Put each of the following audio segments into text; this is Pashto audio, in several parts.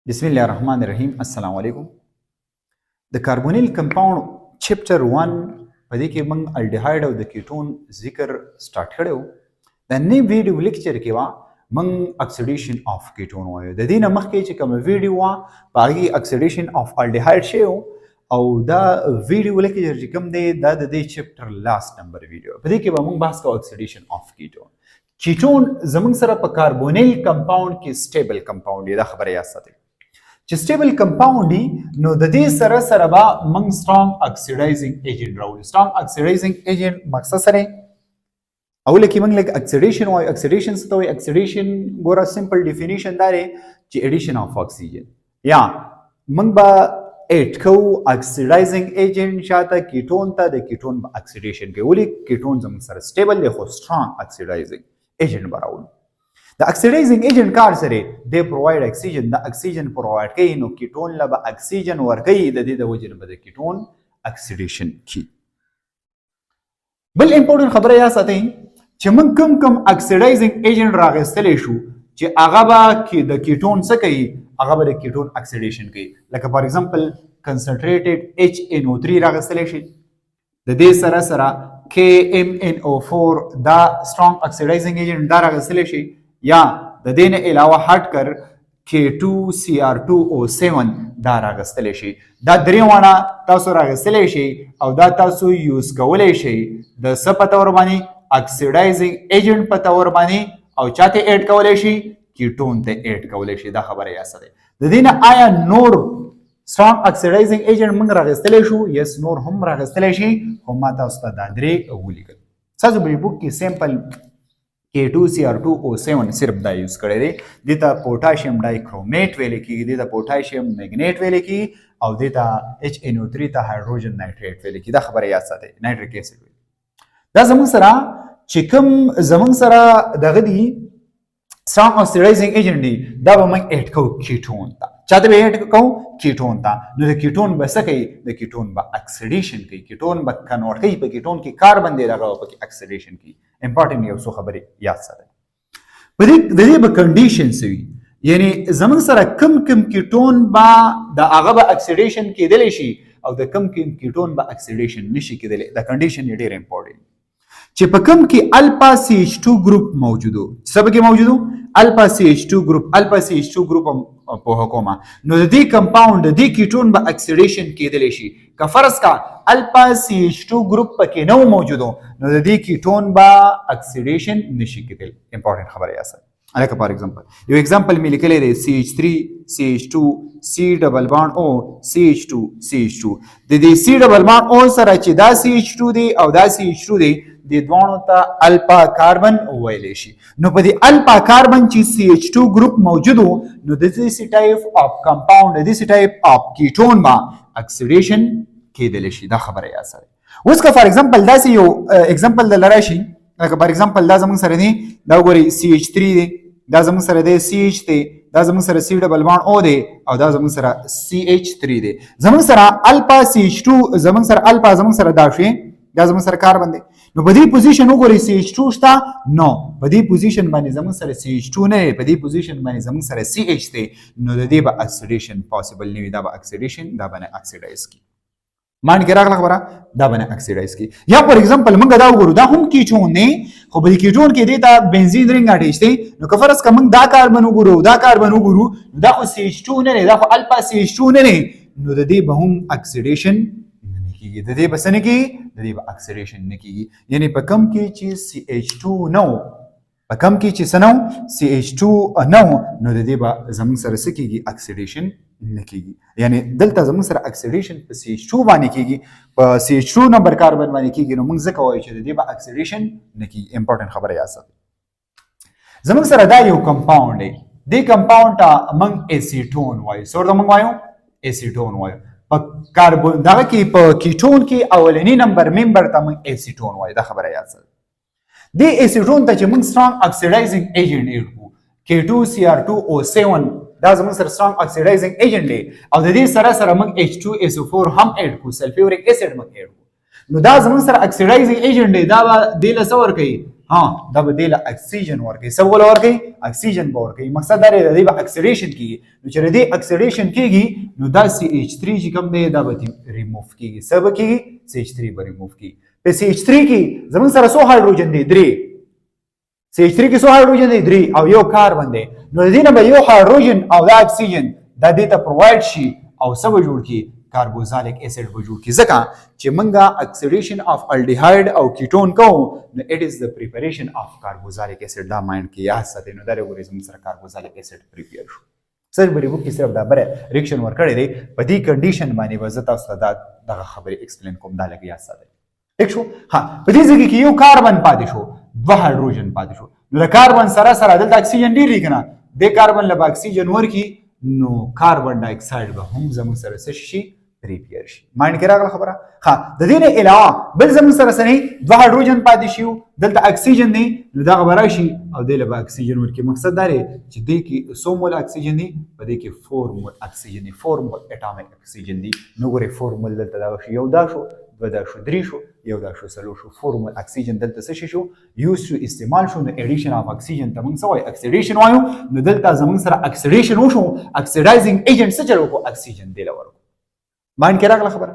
بسم الله الرحمن الرحیم. السلام علیکم. د کاربونیل کمپاوند چپټر 1 په دې کې موږ الډیهاید او د کیټون ذکر سٹارټ کړو. د نیم ویډیو لیکچر کې وا موږ اکسیډیشن اف کیټون وایو. د دې نه مخکې چې کوم ویډیو وا باغي اکسیډیشن اف الډیهاید شو او دا ویډیو لیکچر چې کوم دی دا د دې چپټر لاست نمبر ویډیو. په دې کې به موږ بحث کوو اکسیډیشن اف کیټون. کیټون زموږ سره په کاربونیل کمپاوند کې سټیبل کمپاوند دی. دا خبره یاد ساتئ چې سټیبل کمپاوند دی نو د دې سره سره به موږ سترونګ اکسیډایزینګ ایجنټ راوړو. سترونګ اکسیډایزینګ ایجنټ مقصد سره اول کې موږ لکه اکسیډیشن وایو. اکسیډیشن څه ته وایي؟ اکسیډیشن ګوره سمپل ډیفینیشن دا دی چې ایډیشن اف اکسیجن یا موږ به ایډ کوو اکسیډایزینګ ایجنټ شاته کیټون ته. د کیټون به اکسیډیشن کوي. ولې کیټون زموږ سره سټیبل دی خو سترونګ اکسیډایزینګ ایجنټ به راوړو. د اکسیډایزینګ ایجنټ کار سره دی پرووایډ اکسیجن. د اکسیجن پرووایډ کوي نو کیټون له به اکسیجن ورکوي. د دې د وجې نه به د کیټون اکسیډیشن کی. بل امپورټنت خبره یا ساتئ چې موږ کوم اکسیډایزینګ ایجنټ راغستلی شو چې هغه به د کیټون څه کوي؟ هغه به د کیټون اکسیډیشن کوي. لکه فار ایگزامپل کنسنټریټډ HNO3 راغستلی شي. د دې سره سره KMNO4 دا سترونګ اکسیډایزینګ ایجنټ دا راغستلی شي. یا د دې نه علاوه هټ کر K2Cr2O7 دا راغستلی شي. دا درې واړه تاسو راغستلی شي او دا تاسو یوز کولی شئ د څه په تور باندې؟ اکسیډایزینګ ایجنټ په تور باندې او چاته ایډ کولی شي؟ کیټون ته ایډ کولی شي. دا خبره یاد ساتئ. د دې نه آیا نور سترونګ اکسیډایزینګ ایجنټ موږ راغستلی شو؟ یس نور هم راغستلی شي خو ما تاسو ته دا درې ولیکل. ستاسو په بک کې سیمپل K2Cr2O7 صرف دا یوز کړی دی. دې ته پوټاشیم ډایکرومیټ ویل کېږي، دې ته پوټاشیم میګنیټ ویل کېږي او دې ته HNO3 ته هایدروجن نایټریټ ویل کېږي. دا خبره یاد ساتئ. نایټریک اسید ویل. دا زموږ سره چې کوم زموږ سره دغه دي سترونګ اکسیډایزینګ ایجنټ دی دا به موږ ایډ کوو کیټون ته. چاته به ایډ کوو؟ کیټون ته. نو د کیټون به څه کوي؟ د کیټون به اکسیډیشن کوي. کیټون به کنورټ کوي. په کیټون کې کاربن دی دغه پکې اکسیډیشن کوي. امپورټنت یو څو خبرې یاد ساتئ. په دې به کنډیشنز وي یعنی زموږ سره کم کیټون به د هغه به اکسیډیشن کېدلی شي او د کم کیټون به اکسیډیشن نشي کېدلی. دا کنډیشن یې ډېر امپورټنت چې په کم کې الفا CH2 ګروپ موجودو. څه پکې موجودو؟ الفا CH2 ګروپ. الفا CH2 ګروپ په حکومه نو د دې کمپاوند د دې کیټون به اکسیډیشن کېدلی شي. که فرض کا الفا CH2 ګروپ پکې نه موجودو نو د دې کیټون به اکسیډیشن نشي کېدلی. امپورټنت خبره یاد ساتئ. لکه فار ایگزامپل یو ایگزامپل مې لیکلی دی CH3 CH2 C ډبل بانډ O CH2 CH2. د دې C ډبل بانډ O سره چې دا CH2 دی او دا CH2 دی د دوانو ته الفا کاربن ویلی شي. نو په دې الفا کاربن چې CH2 ګروپ موجودو نو د دې ټایپ اف کمپاوند د دې ټایپ اف کیټون ما اکسیډیشن کېدلی شي. دا خبره یاد ساتئ. اوس که فار ایگزامپل داسې یو ایگزامپل دلته راشي لکه فار ایگزامپل دا زموږ سره دی دا وګورئ CH3 دی دا زموږ سره دی CH دی دا زموږ سره C ډبل بانډ O دی او دا زموږ سره CH3 دی. زموږ سره الفا CH2 زموږ سره الفا زموږ سره دا شي دا زموږ سره کاربن دی. نو په دې پوزیشن وګورئ CH2 شته نو په دې پوزیشن باندې زموږ سره CH2 نه په دې پوزیشن باندې زموږ سره CH دی نو د دې به اکسیډیشن پاسبل نه وي. دا به اکسیډیشن دا باندې اکسیډایز کی. مان کې راغله خبره دا باندې اکسیډایز کی. یا فار ایگزامپل موږ دا وګورو دا هم کیټون دی خو په کیټون کې دی ته بنزین رنګ اټیچ دی. نو که فرض کا موږ دا کاربن وګورو دا کاربن وګورو دا خو CH2 نه دی دا خو الفا CH2 نه دی نو د دې به هم اکسیډیشن نه کیږي. د دې به څه نه کیږي؟ د دې به اکسیډیشن نه کیږي. یعنی په کم کې چې CH2 نو په کم کې چې څه نو CH2 نو نو د دې به زموږ سره څه کیږي؟ اکسیډیشن نه کیږي. یعنی دلته زموږ سره اکسیډیشن په CH2 باندې کیږي په CH2 نمبر کاربن باندې کیږي. نو موږ ځکه وایو چې د دې به اکسیډیشن نه کیږي. امپورټنت خبره یاد ساتئ. زموږ سره دا یو کمپاوند دی. دې کمپاوند ته موږ ایسیټون وایو. څه ورته موږ وایو؟ ایسیټون وایو. په کاربن دغه کې په کیټون کې اولنی نمبر ممبر ته موږ ایسیټون وایو. دا خبره یاد ساتئ. دې ایسیټون ته چې موږ سترونګ اکسیډایزینګ ایجنټ ایډ کوو K2Cr2O7 دا زموږ سره سترونګ اکسیډایزینګ ایجنټ دی او د دې سره سره موږ H2SO4 هم ایډ کوو. سلفیوریک اسید موږ ایډ کوو. نو دا زموږ سره اکسیډایزینګ ایجنټ دی. دا به دې له څه ورکوي؟ دا به دې له اکسیجن ورکوي. څه به ورکوي؟ اکسیجن به ورکوي. مقصد دا دی د دې به اکسیډیشن کېږي. نو چې د دې اکسیډیشن کېږي نو دا CH3 چې کوم دی دا به ریموف کېږي. څه به کېږي؟ CH3 به ریموف کېږي. په CH3 کې زموږ سره څو هایدروجن دی؟ 3. CH3 کې څو هایدروجن دی؟ 3 او یو کاربن دی. نو د دې نه به یو هایدروجن او دا اکسیجن دا دې ته پرووایډ شي او څه به جوړ کړي؟ کاربوزالیک اسید به جوړ کړي. ځکه چې موږ اکسیډیشن اف الډیهاید او کیټون کوو نو اټ از د پریپریشن اف کاربوزالیک اسید. دا مایند کې یاد ساتئ. نو دا وګورئ زموږ سره کاربوزالیک اسید پریپیر شو. سر بری بوک کې صرف دا بره ریاکشن ورکړی دی. په دې کنډیشن باندې به زه تاسو ته دغه خبرې ایکسپلین کوم. دا لږ یاد ساتئ. ٹھیک شو؟ په دې ځای کې یو کاربن پاتې شو، 2 هایدروجن پاتې شو. نو د کاربن سره سره دلته اکسیجن ډېر دی که نه؟ دې کاربن له به اکسیجن ورکړي نو کاربن ډای اکساید به هم زموږ سره څه شي؟ پریپیر شي. مایند کې راغله خبره؟ د دې نه علاوه بل زموږ سره څه نه 2 هایدروجن پاتې شي، دلته اکسیجن دی. نو دغه به راشي او دې له به اکسیجن ورکړي. مقصد دا دی چې دې کې څو مول اکسیجن دی؟ په دې کې 4 مول اکسیجن دی. 4 مول اټامیک اکسیجن دی. نو ګورئ 4 مول دلته دا شو، یو دا شو، 2 دا شو، 3 شو، یو دا شو، 4 شو. 4 مول اکسیجن دلته څه شو؟ یوز شو، استعمال شو. نو اډیشن اف اکسیجن ته موږ څه وایو؟ اکسیډیشن وایو. نو دلته زموږ سره اکسیډیشن وشو. اکسیډایزینګ ایجنټ څه چلو کو؟ اکسیجن دی لور. مایند کې راغله خبره؟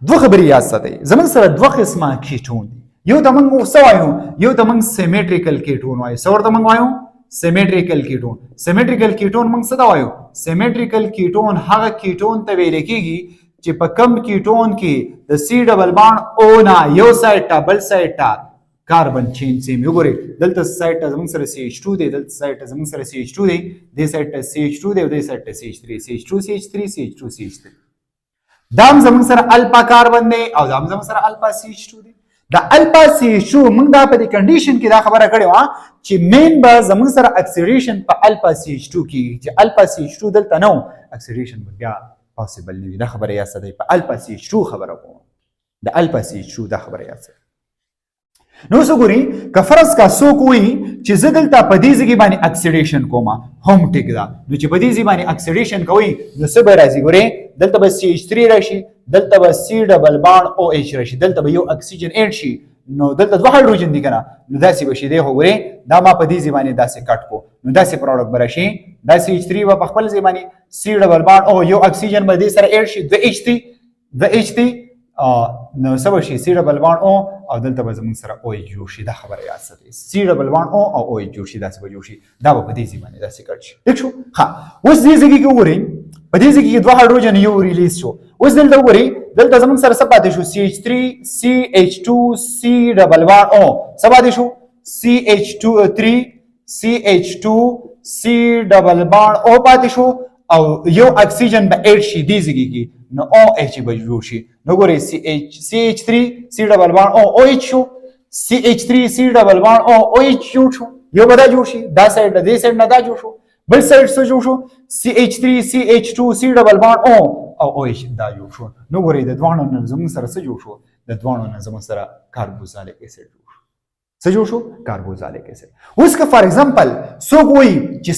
دوه خبرې یاد ساتئ. زموږ سره 2 قسمه کیټون دي. یو ته موږ څه وایو؟ یو ته موږ سیمیټریکل کیټون وایو. څه ورته موږ وایو؟ سیمیټریکل کیټون. سیمیټریکل کیټون موږ څه ته وایو؟ سیمیټریکل کیټون هغه کیټون ته ویل کېږي چې په کم کیټون کې د سی ډبل بانډ او نه یو سایډ ته بل سایډ ته کاربن چین سیم. وګورئ دلته سایډ ته زموږ سره CH2 دی، دلته سایډ ته زموږ سره CH2 دی، دې سایډ ته CH2 دی او دې سایډ ته CH3. CH2 CH3 CH2 CH3. دا هم زموږ سره الفا کاربن دی او دا هم زموږ سره الفا CH2 دی. دا الفا CH2 موږ دا په دې کنډیشن کې دا خبره کړې وه چې مین به زموږ سره اکسیډیشن په الفا CH2 کې چې الفا CH2 دلته نه و، اکسیډیشن به بیا پاسبل نه وي. دا خبره یاد ساتئ. په الفا CH2 خبره کوم. د الفا CH2 دا خبره یاد ساتئ. نو څه ګورئ که فرض کا څوک وایي چې زه دلته په دې ځای باندې اکسیډیشن کوم هم ټیک ده. نو چې په دې ځای باندې اکسیډیشن کوئ نو څه به راځي؟ ګورئ دلته به CH3 راشي، دلته به C ډبل بانډ OH راشي، دلته به یو اکسیجن ایډ شي. نو دلته 2 هایدروجن دي کنه. نو داسې به شي. دی خو ګورئ دا ما په دې ځای باندې داسې کټ کو نو داسې پروډکټ به راشي. دا CH3 به په خپل ځای باندې C ډبل بانډ او یو اکسیجن به دې سره ایډ شي 2H3 نو څه به شي؟ C ډبل بانډ او دلته به زموږ سره OH جوړ شي. دا خبره یاد ساتئ. C ډبل بانډ او OH جوړ شي. داسې به جوړ شي. دا به په دې ځای باندې داسې کټ شي. ٹھیک شو؟ اوس دې ځای کې وګورئ په دې ځای کې 2 هایدروجن یو ریلیز شو. اوس دلته وګورئ دلته زموږ سره څه پاتې شو؟ CH3 CH2 C ډبل بانډ او څه پاتې شو؟ CH2 C ډبل بانډ او پاتې شو او یو اکسیجن به ایډ شي دې ځای کې نو OH به جوړ شي. نو ګورئ CH3 C ډبل بانډ او OH شو، CH3 C ډبل بانډ او OH جوړ شو. یو به دا جوړ شي، دا سایډ نه دې سایډ نه دا جوړ شو، بل سایډ څه جوړ شو؟ CH3 CH2 C ډبل بانډ او OH دا جوړ شو. نو ګورئ د دوانو نه زموږ سره څه جوړ شو؟ د دوانو نه زموږ سره کاربوزالیک اسید جوړ شو. څه جوړ شو؟ کاربوزالیک اسید. اوس که فار ایگزامپل څوک وایي چې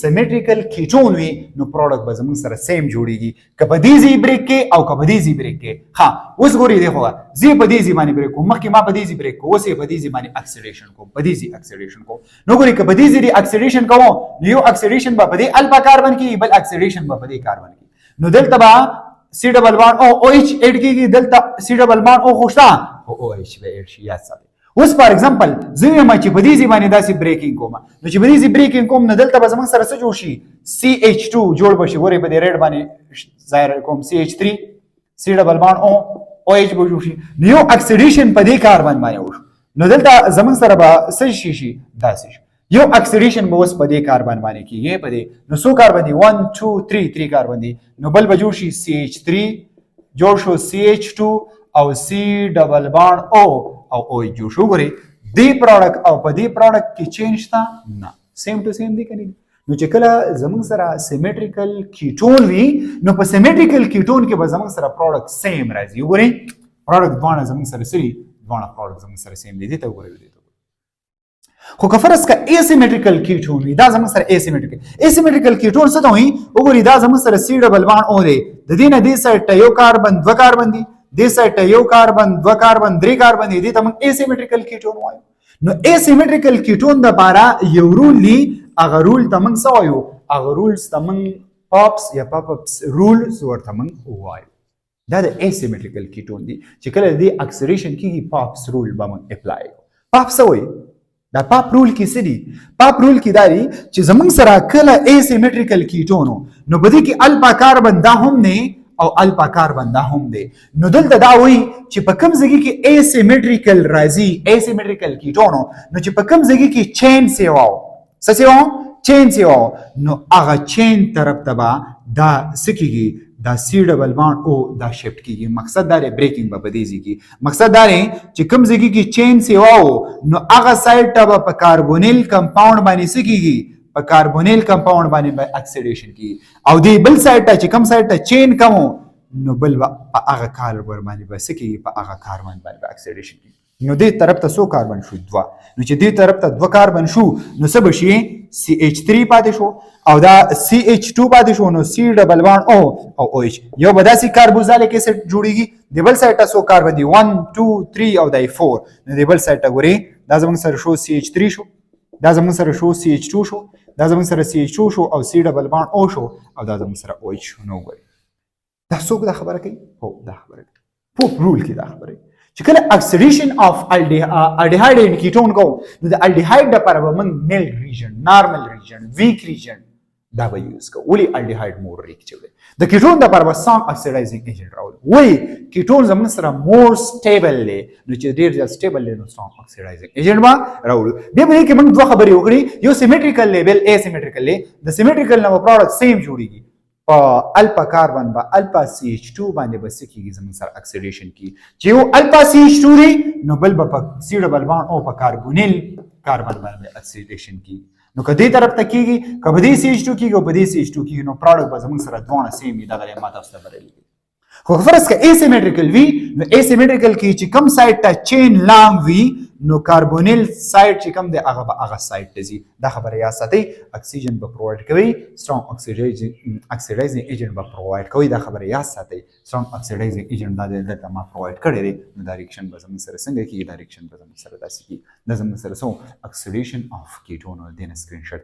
سیمیټریکل کیټون وي نو پروډکټ به زموږ سره سیم جوړیږي که په دې ځای بریک کې او که په دې ځای بریک کې. اوس ګورئ دی خو زه په دې ځای باندې بریک کوم، مخکې ما په دې ځای بریک کوم، اوس یې په دې ځای باندې اکسیډیشن کوم، په دې ځای اکسیډیشن کوم. نو ګورئ که په دې ځای اکسیډیشن کوم نو یو اکسیډیشن به په دې الفا کاربن کې، بل اکسیډیشن به په دې کاربن کې. نو دلته به C ډبل بانډ او OH ایډ کېږي، دلته C ډبل بانډ او خو شته او OH به ایډ شي. یاد ساتئ. اوس فار ایگزامپل زه وایم چې په دې ځای باندې داسې بریکینګ کوم نو چې په دې ځای بریکینګ کوم نو دلته به زموږ سره څه جوړ شي؟ CH2 جوړ به شي. ګورئ په دې ریډ باندې ظاهر کوم CH3 C ډبل بانډ او OH به جوړ شي. نو یو اکسیډیشن په دې کاربن باندې وشو. نو دلته زموږ سره به څه شي؟ داسې شي. یو اکسیډیشن به اوس په دې کاربن باندې کېږي. په دې نو څو کاربن دي؟ 1 2 3 کاربن دي. نو بل به جوړ شي CH3 جوړ شو CH2 او C ډبل بانډ او OH جوړ شو. ګورئ دې پروډکټ او په دې پروډکټ کې چینج شته نه، سیم ټو سیم دی که نه؟ نو چې کله زموږ سره سیمیټریکل کیټون وي نو په سیمیټریکل کیټون کې به زموږ سره پروډکټ سیم راځي. وګورئ پروډکټ دواړه زموږ سره سری دواړه پروډکټ زموږ سره سیم دي. دې ته وګورئ. خو که فرض کا اسیمیټریکل کیټون وي دا زموږ سره اسیمیټریکل کیټون څه ته وایي؟ وګورئ دا زموږ سره C ډبل بانډ او دی، د دې نه دې سایډ ته یو کاربن 2 کاربن دي، دې سایډ ته یو کاربن دوه کاربن درې کاربن دي دې ته موږ اسیمیټریکل کیټون وایو. نو اسیمیټریکل کیټون د لپاره یو رول دی، هغه رول ته موږ څه وایو؟ هغه رولز ته موږ پاپس یا پاپس رولز ورته موږ وایو. دا د اسیمیټریکل کیټون دی چې کله د اکسیډیشن کیږي پاپس رول به موږ اپلای کوو. پاپ څه وایي؟ دا پاپ رول کې څه دي؟ پاپ رول کې دا دي چې زموږ سره کله اسیمیټریکل کیټون نو په دې کې الفا کاربن دا هم نه او الفا کاربن دا هم دی. نو دلته دا وایي چې په کوم ځای کې اسیمیټریکل راځي اسیمیټریکل کیټون نو چې په کوم ځای کې چین سیواو څه سیواو؟ چین سیواو نو هغه چین طرف ته به دا څه کیږي؟ دا سی ډبل بانډ او دا شفت کیږي. مقصد دا دی بریکینګ به بدیږي کی. مقصد دا دی چې کوم ځای کې چین سیواو نو هغه سایډ ته په کاربونیل کمپاوند باندې څه کیږي؟ په کاربونیل کمپاوند باندې اکسیډیشن کیږي او دی بل سایډ ته چې کوم سایډ ته چین کمو نو بل په هغه کاربن باندې به څه کیږي؟ په هغه کاربن باندې اکسیډیشن کیږي. نو دې طرف ته څو کاربن شو؟ دوه. نو چې دې طرف ته دوه کاربن شو نو څه بشي؟ CH3 پاتې شو او دا CH2 پاتې شو نو C ډبل بانډ او OH یو به داسې کاربوزالیک اسید جوړیږي. د بل سایډ ته څو کاربن دي؟ 1 2 3 او دای 4. نو د بل سایډ ته ګوري دا زموږ سره شو CH3 شو، دا زموږ سره شو CH2 شو، دا زموږ سره CH2 شو او C ډبل بانډ O شو او دا زموږ سره OH شو. نو ګوري دا څوک دا خبره کوي؟ هو دا خبره کوي. پوپ رول کې دا خبره چې کله اکسیډیشن اف الډیهاید ان کیټون کو نو د الډیهاید لپاره به موږ میل ریجن، نارمل ریجن، ویک ریجن دا به یوز کوو. ولې الډیهاید مور ریکچوي؟ د کیټون لپاره به سام اکسیډایزینګ ایجنټ راوړو. ولې کیټون زموږ سره مور سټیبل دی نو چې ډیر ځل سټیبل دی نو سام اکسیډایزینګ ایجنټ به راوړو. بیا به کې موږ دوه خبرې وکړي، یو سیمیټریکل لیبل اسیمیټریکل دی. د سیمیټریکل نو پروډکټ سیم جوړیږي په الفا کاربن با الفا CH2 باندې به څه کیږي؟ زموږ سره اکسیډیشن کی چې یو الفا CH2 دی نو بل به په C ډبل بانډ او په کاربونیل کاربن باندې اکسیډیشن کی. نو کدی طرف ته کیږي کبه دې CH2 کیږي او په دې CH2 کیږي نو پروډکټ به زموږ سره دوه سیم دی. دا غره ماته تاسو ته برلی خو فرض ک اسیمیټریکل وی نو اسیمیټریکل کی چې کم سایډ ته چین لانګ وی نو کاربونیل سایډ چې کم دی هغه به هغه سایډ ته ځي. دا خبره یا ساتي اکسیجن به پرووایډ کوي، سترونګ اکسیډایزینګ ایجنټ به پرووایډ کوي. دا خبره یا ساتي سترونګ اکسیډایزینګ ایجنټ دا دلته ما پرووایډ کړی دی. نو دا ریاکشن به زموږ سره څنګه کیږي؟ دا ریاکشن به زموږ سره داسې کیږي. دا زموږ سره څو اکسیډیشن اف کیټون او دین سکرین شاټ